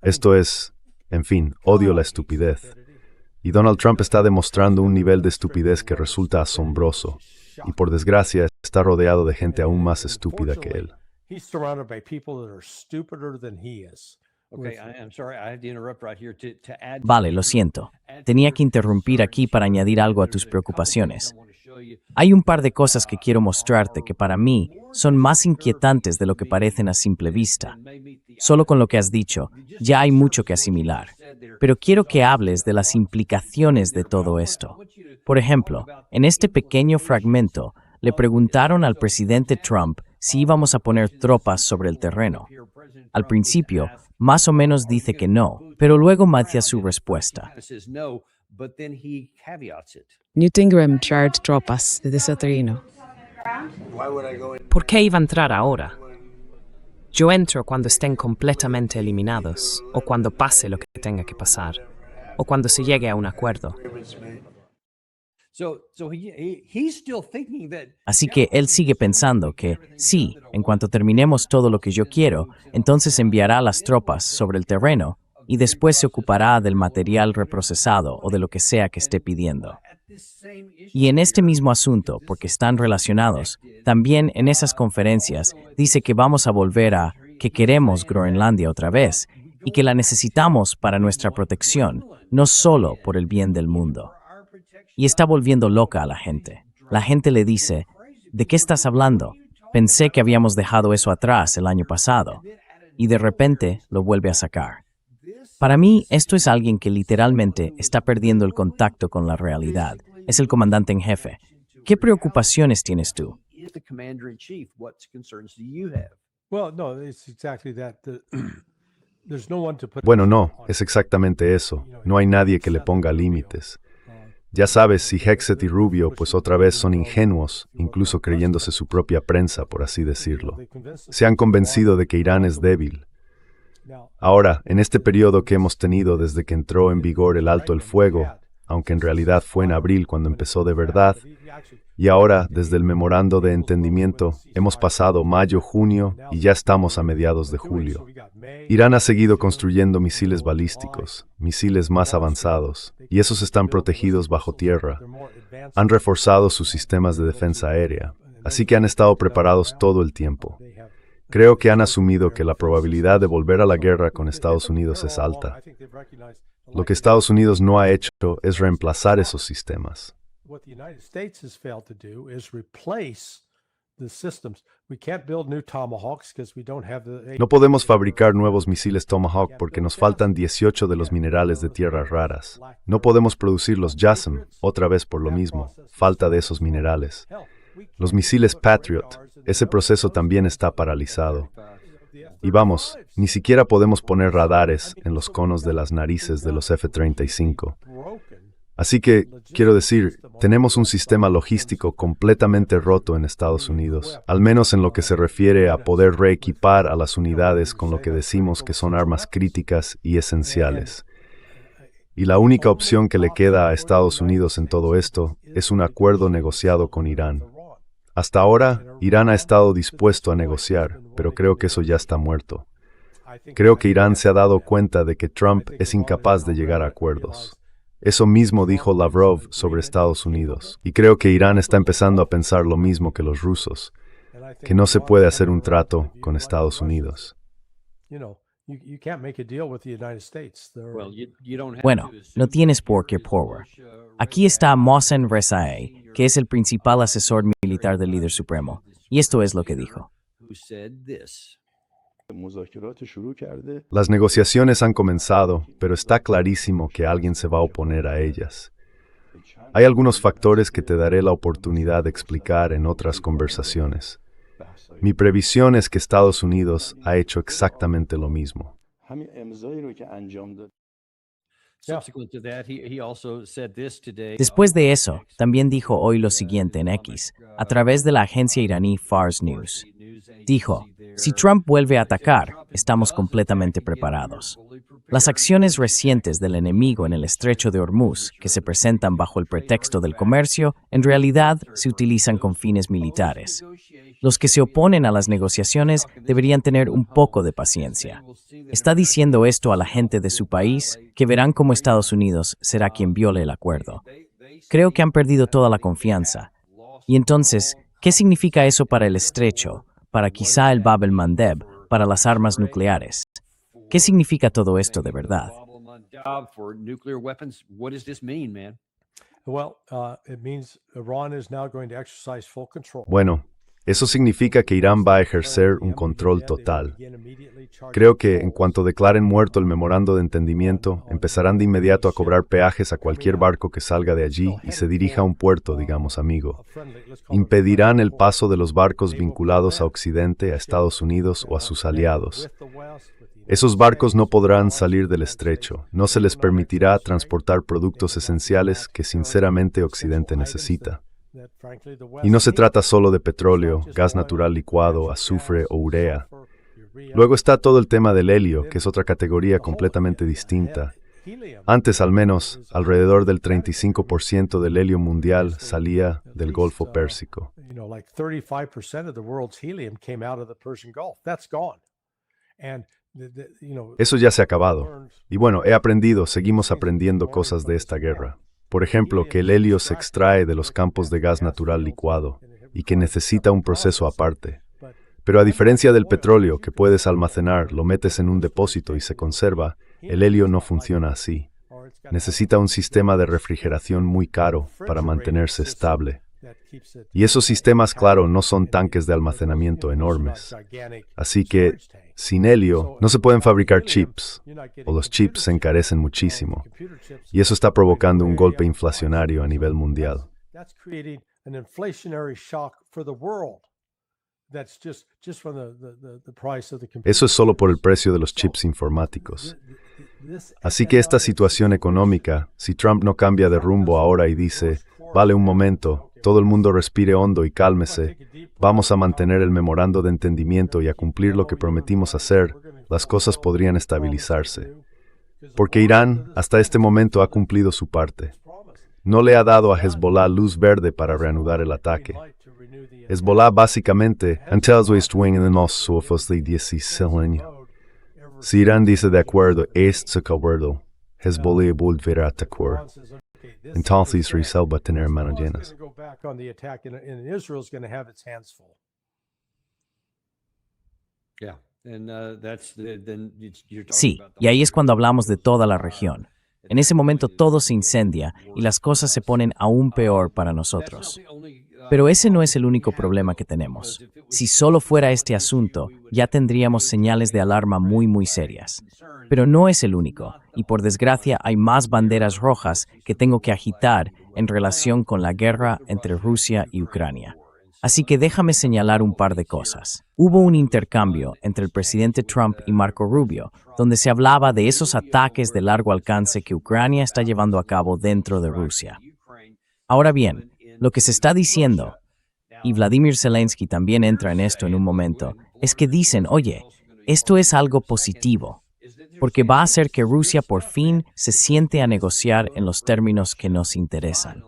Esto es, en fin, odio la estupidez. Y Donald Trump está demostrando un nivel de estupidez que resulta asombroso. Y por desgracia está rodeado de gente aún más estúpida que él. Vale, lo siento. Tenía que interrumpir aquí para añadir algo a tus preocupaciones. Hay un par de cosas que quiero mostrarte que para mí son más inquietantes de lo que parecen a simple vista. Solo con lo que has dicho, ya hay mucho que asimilar. Pero quiero que hables de las implicaciones de todo esto. Por ejemplo, en este pequeño fragmento, le preguntaron al presidente Trump si íbamos a poner tropas sobre el terreno. Al principio, más o menos dice que no, pero luego matia su respuesta. Newt Ingram charged tropas desde su terreno. ¿Por qué iba a entrar ahora? Yo entro cuando estén completamente eliminados, o cuando pase lo que tenga que pasar, o cuando se llegue a un acuerdo. Así que él sigue pensando que, sí, en cuanto terminemos todo lo que yo quiero, entonces enviará las tropas sobre el terreno y después se ocupará del material reprocesado o de lo que sea que esté pidiendo. Y en este mismo asunto, porque están relacionados, también en esas conferencias dice que vamos a volver a que queremos Groenlandia otra vez y que la necesitamos para nuestra protección, no solo por el bien del mundo. Y está volviendo loca a la gente. La gente le dice, ¿de qué estás hablando? Pensé que habíamos dejado eso atrás el año pasado. Y de repente lo vuelve a sacar. Para mí, esto es alguien que literalmente está perdiendo el contacto con la realidad. Es el comandante en jefe. ¿Qué preocupaciones tienes tú? Well, no, it's exactly that. There's no one to put. Bueno, no, es exactamente eso. No hay nadie que le ponga límites. Ya sabes, si Hexet y Rubio, pues otra vez son ingenuos, incluso creyéndose su propia prensa, por así decirlo. Se han convencido de que Irán es débil. Ahora, en este periodo que hemos tenido desde que entró en vigor el alto el fuego, aunque en realidad fue en abril cuando empezó de verdad, y ahora, desde el memorando de entendimiento, hemos pasado mayo, junio y ya estamos a mediados de julio. Irán ha seguido construyendo misiles balísticos, misiles más avanzados, y esos están protegidos bajo tierra. Han reforzado sus sistemas de defensa aérea, así que han estado preparados todo el tiempo. Creo que han asumido que la probabilidad de volver a la guerra con Estados Unidos es alta. Lo que Estados Unidos no ha hecho es reemplazar esos sistemas. What the United States has failed to do is replace the systems. We can't build new Tomahawks because we don't have the. No podemos fabricar nuevos misiles Tomahawk porque nos faltan 18 de los minerales de tierras raras. No podemos producir los JASSM, otra vez por lo mismo, falta de esos minerales. Los misiles Patriot, ese proceso también está paralizado. Y vamos, ni siquiera podemos poner radares en los conos de las narices de los F-35. Así que, quiero decir, tenemos un sistema logístico completamente roto en Estados Unidos, al menos en lo que se refiere a poder reequipar a las unidades con lo que decimos que son armas críticas y esenciales. Y la única opción que le queda a Estados Unidos en todo esto es un acuerdo negociado con Irán. Hasta ahora, Irán ha estado dispuesto a negociar, pero creo que eso ya está muerto. Creo que Irán se ha dado cuenta de que Trump es incapaz de llegar a acuerdos. Eso mismo dijo Lavrov sobre Estados Unidos, y creo que Irán está empezando a pensar lo mismo que los rusos, que no se puede hacer un trato con Estados Unidos. Bueno, no tienes por qué power. Aquí está Mohsen Rezaei, que es el principal asesor militar del líder supremo, y esto es lo que dijo. Las negociaciones han comenzado, pero está clarísimo que alguien se va a oponer a ellas. Hay algunos factores que te daré la oportunidad de explicar en otras conversaciones. Mi previsión es que Estados Unidos ha hecho exactamente lo mismo. Después de eso, también dijo hoy lo siguiente en X, a través de la agencia iraní Fars News. Dijo, si Trump vuelve a atacar, estamos completamente preparados. Las acciones recientes del enemigo en el estrecho de Hormuz, que se presentan bajo el pretexto del comercio, en realidad se utilizan con fines militares. Los que se oponen a las negociaciones deberían tener un poco de paciencia. Está diciendo esto a la gente de su país, que verán cómo Estados Unidos será quien viole el acuerdo. Creo que han perdido toda la confianza. Y entonces, ¿qué significa eso para el estrecho, para quizá el Bab el-Mandeb, para las armas nucleares? ¿Qué significa todo esto de verdad? It means Iran is now going to exercise full control. Bueno, eso significa que Irán va a ejercer un control total. Creo que, en cuanto declaren muerto el memorando de entendimiento, empezarán de inmediato a cobrar peajes a cualquier barco que salga de allí y se dirija a un puerto, digamos, amigo. Impedirán el paso de los barcos vinculados a Occidente, a Estados Unidos o a sus aliados. Esos barcos no podrán salir del estrecho. No se les permitirá transportar productos esenciales que sinceramente Occidente necesita. Y no se trata solo de petróleo, gas natural licuado, azufre o urea. Luego está todo el tema del helio, que es otra categoría completamente distinta. Antes, al menos, alrededor del 35% del helio mundial salía del Golfo Pérsico. Eso ya se ha acabado. Y bueno, seguimos aprendiendo cosas de esta guerra. Por ejemplo, que el helio se extrae de los campos de gas natural licuado y que necesita un proceso aparte. Pero a diferencia del petróleo que puedes almacenar, lo metes en un depósito y se conserva, el helio no funciona así. Necesita un sistema de refrigeración muy caro para mantenerse estable. Y esos sistemas, claro, no son tanques de almacenamiento enormes. Así que, sin helio, no se pueden fabricar chips, o los chips se encarecen muchísimo. Y eso está provocando un golpe inflacionario a nivel mundial. Eso es solo por el precio de los chips informáticos. Así que esta situación económica, si Trump no cambia de rumbo ahora y dice, vale un momento, todo el mundo respire hondo y cálmese, vamos a mantener el memorando de entendimiento y a cumplir lo que prometimos hacer, las cosas podrían estabilizarse. Porque Irán, hasta este momento, ha cumplido su parte. No le ha dado a Hezbollah luz verde para reanudar el ataque. Hezbollah básicamente, si Irán dice de acuerdo, Hezbollah volverá a atacar. Entonces Israel va a tener manos llenas. Sí, y ahí es cuando hablamos de toda la región. En ese momento todo se incendia y las cosas se ponen aún peor para nosotros. Pero ese no es el único problema que tenemos. Si solo fuera este asunto, ya tendríamos señales de alarma muy serias. Pero no es el único, y por desgracia hay más banderas rojas que tengo que agitar en relación con la guerra entre Rusia y Ucrania. Así que déjame señalar un par de cosas. Hubo un intercambio entre el presidente Trump y Marco Rubio, donde se hablaba de esos ataques de largo alcance que Ucrania está llevando a cabo dentro de Rusia. Ahora bien, lo que se está diciendo, y Vladimir Zelensky también entra en esto en un momento, es que dicen, oye, esto es algo positivo, porque va a hacer que Rusia por fin se siente a negociar en los términos que nos interesan.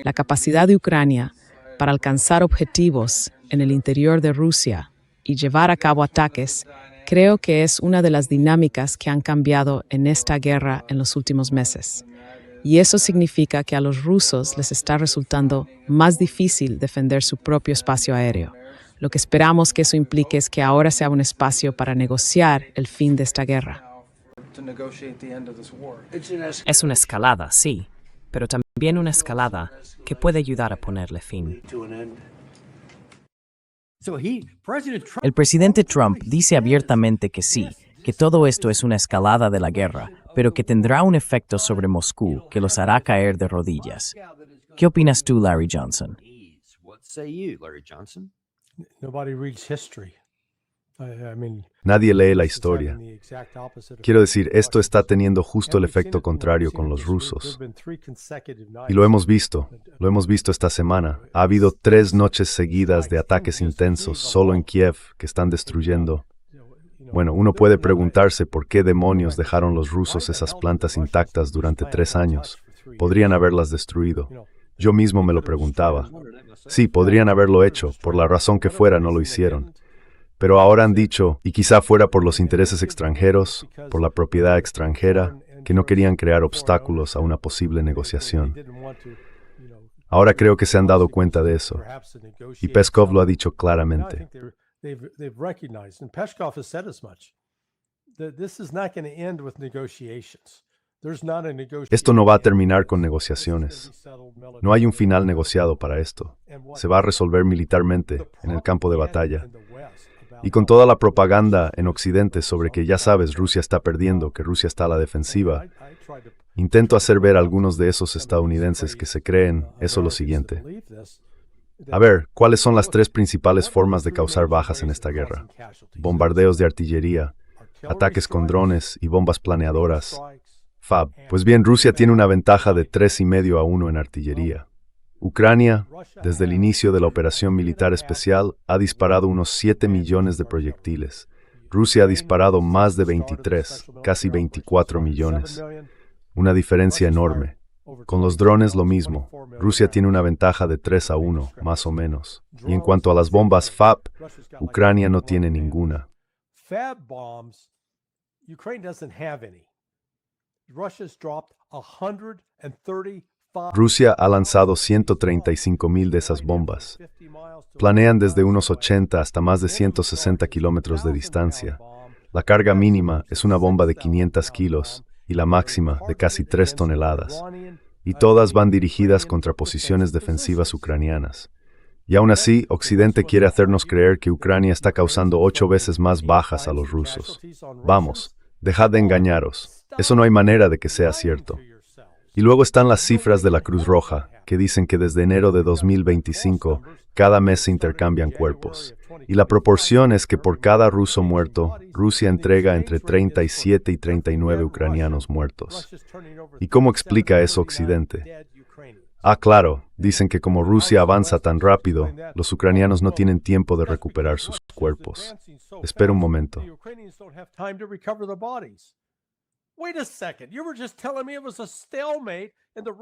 La capacidad de Ucrania para alcanzar objetivos en el interior de Rusia y llevar a cabo ataques, creo que es una de las dinámicas que han cambiado en esta guerra en los últimos meses. Y eso significa que a los rusos les está resultando más difícil defender su propio espacio aéreo. Lo que esperamos que eso implique es que ahora sea un espacio para negociar el fin de esta guerra. Es una escalada, sí, pero también una escalada que puede ayudar a ponerle fin. El presidente Trump dice abiertamente que sí, que todo esto es una escalada de la guerra, pero que tendrá un efecto sobre Moscú que los hará caer de rodillas. ¿Qué opinas tú, Larry Johnson? Nadie lee la historia. Quiero decir, esto está teniendo justo el efecto contrario con los rusos. Y lo hemos visto esta semana. Ha habido 3 noches seguidas de ataques intensos solo en Kiev que están destruyendo. Bueno, uno puede preguntarse por qué demonios dejaron los rusos esas plantas intactas durante 3 años. Podrían haberlas destruido. Yo mismo me lo preguntaba. Sí, podrían haberlo hecho, por la razón que fuera no lo hicieron. Pero ahora han dicho, y quizá fuera por los intereses extranjeros, por la propiedad extranjera, que no querían crear obstáculos a una posible negociación. Ahora creo que se han dado cuenta de eso. Y Peskov lo ha dicho claramente. This is not going to end with negotiations. There's not a negotiation. Esto no va a terminar con negociaciones. No hay un final negociado para esto. Se va a resolver militarmente en el campo de batalla. Y con toda la propaganda en Occidente sobre que ya sabes, Rusia está perdiendo, que Rusia está a la defensiva, intento hacer ver a algunos de esos estadounidenses que se creen eso lo siguiente. A ver, ¿cuáles son las tres principales formas de causar bajas en esta guerra? Bombardeos de artillería, ataques con drones y bombas planeadoras. Fab. Pues bien, Rusia tiene una ventaja de 3,5 a 1 en artillería. Ucrania, desde el inicio de la operación militar especial, ha disparado unos 7 millones de proyectiles. Rusia ha disparado más de 23, casi 24 millones. Una diferencia enorme. Con los drones lo mismo. Rusia tiene una ventaja de 3-1, más o menos. Y en cuanto a las bombas FAB, Ucrania no tiene ninguna. Fab bombs, Ukraine doesn't have any. Russia's dropped 135. Rusia ha lanzado 135,000 de esas bombas. Planean desde unos 80 hasta más de 160 kilómetros de distancia. La carga mínima es una bomba de 500 kilos y la máxima de casi 3 toneladas. Y todas van dirigidas contra posiciones defensivas ucranianas. Y aún así, Occidente quiere hacernos creer que Ucrania está causando 8 veces más bajas a los rusos. Vamos, dejad de engañaros. Eso no hay manera de que sea cierto. Y luego están las cifras de la Cruz Roja, que dicen que desde enero de 2025, cada mes se intercambian cuerpos. Y la proporción es que por cada ruso muerto, Rusia entrega entre 37 y 39 ucranianos muertos. ¿Y cómo explica eso Occidente? Ah, claro, dicen que como Rusia avanza tan rápido, los ucranianos no tienen tiempo de recuperar sus cuerpos. Espera un momento.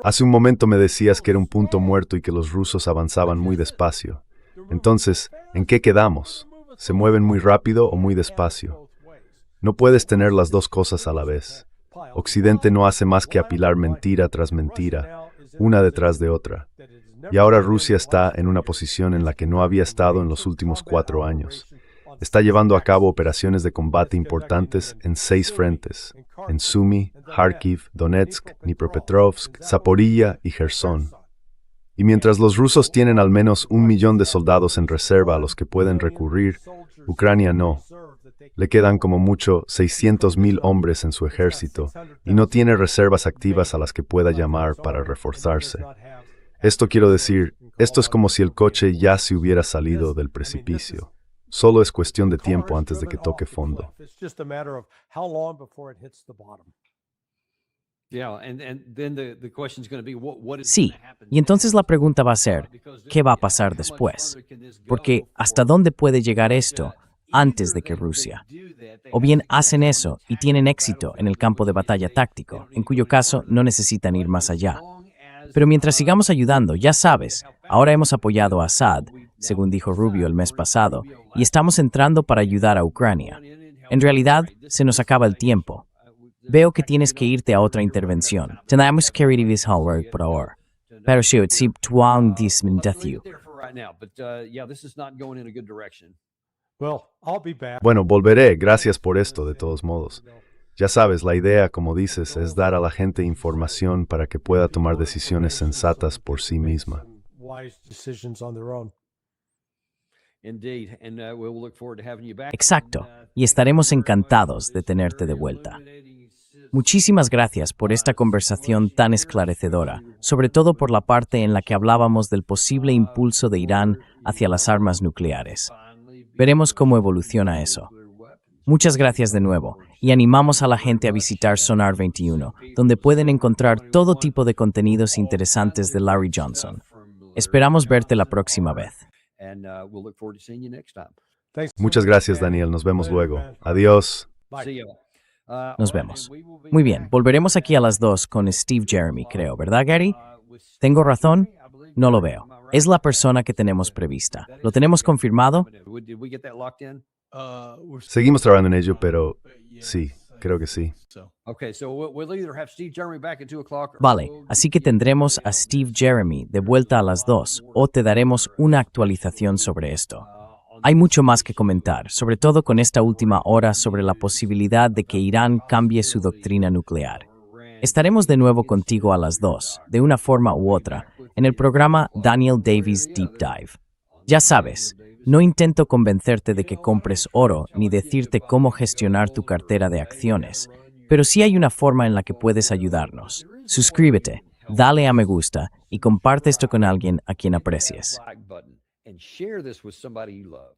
Hace un momento me decías que era un punto muerto y que los rusos avanzaban muy despacio. Entonces, ¿en qué quedamos? ¿Se mueven muy rápido o muy despacio? No puedes tener las dos cosas a la vez. Occidente no hace más que apilar mentira tras mentira, una detrás de otra. Y ahora Rusia está en una posición en la que no había estado en los últimos 4 años. Está llevando a cabo operaciones de combate importantes en 6 frentes, en Sumy, Kharkiv, Donetsk, Dnipropetrovsk, Zaporilla y Gerson. Y mientras los rusos tienen al menos 1 millón de soldados en reserva a los que pueden recurrir, Ucrania no. Le quedan como mucho 600,000 hombres en su ejército y no tiene reservas activas a las que pueda llamar para reforzarse. Esto quiero decir, esto es como si el coche ya se hubiera salido del precipicio. Solo es cuestión de tiempo antes de que toque fondo. Sí, y entonces la pregunta va a ser, ¿qué va a pasar después? Porque ¿hasta dónde puede llegar esto antes de que Rusia? O bien hacen eso y tienen éxito en el campo de batalla táctico, en cuyo caso no necesitan ir más allá. Pero mientras sigamos ayudando, ya sabes, ahora hemos apoyado a Assad, según dijo Rubio el mes pasado, y estamos entrando para ayudar a Ucrania. En realidad, se nos acaba el tiempo. Veo que tienes que irte a otra intervención. Tenemos que ir por ahora. Pero si tuang dismindatiu. Bueno, volveré, gracias por esto, de todos modos. Ya sabes, la idea, como dices, es dar a la gente información para que pueda tomar decisiones sensatas por sí misma. Exacto, y estaremos encantados de tenerte de vuelta. Muchísimas gracias por esta conversación tan esclarecedora, sobre todo por la parte en la que hablábamos del posible impulso de Irán hacia las armas nucleares. Veremos cómo evoluciona eso. Muchas gracias de nuevo, y animamos a la gente a visitar Sonar 21, donde pueden encontrar todo tipo de contenidos interesantes de Larry Johnson. Esperamos verte la próxima vez. Muchas gracias, Daniel. Nos vemos luego. Adiós. Nos vemos. Muy bien, volveremos aquí a las 2 con Steve Jeremy, creo, ¿verdad, Gary? ¿Tengo razón? No lo veo. Es la persona que tenemos prevista. ¿Lo tenemos confirmado? Seguimos trabajando en ello, pero sí, creo que sí. Vale, así que tendremos a Steve Jeremy de vuelta a las 2 o te daremos una actualización sobre esto. Hay mucho más que comentar, sobre todo con esta última hora sobre la posibilidad de que Irán cambie su doctrina nuclear. Estaremos de nuevo contigo a las 2, de una forma u otra, en el programa Daniel Davies Deep Dive. Ya sabes, no intento convencerte de que compres oro ni decirte cómo gestionar tu cartera de acciones, pero sí hay una forma en la que puedes ayudarnos. Suscríbete, dale a me gusta y comparte esto con alguien a quien aprecies. And share this with somebody you love.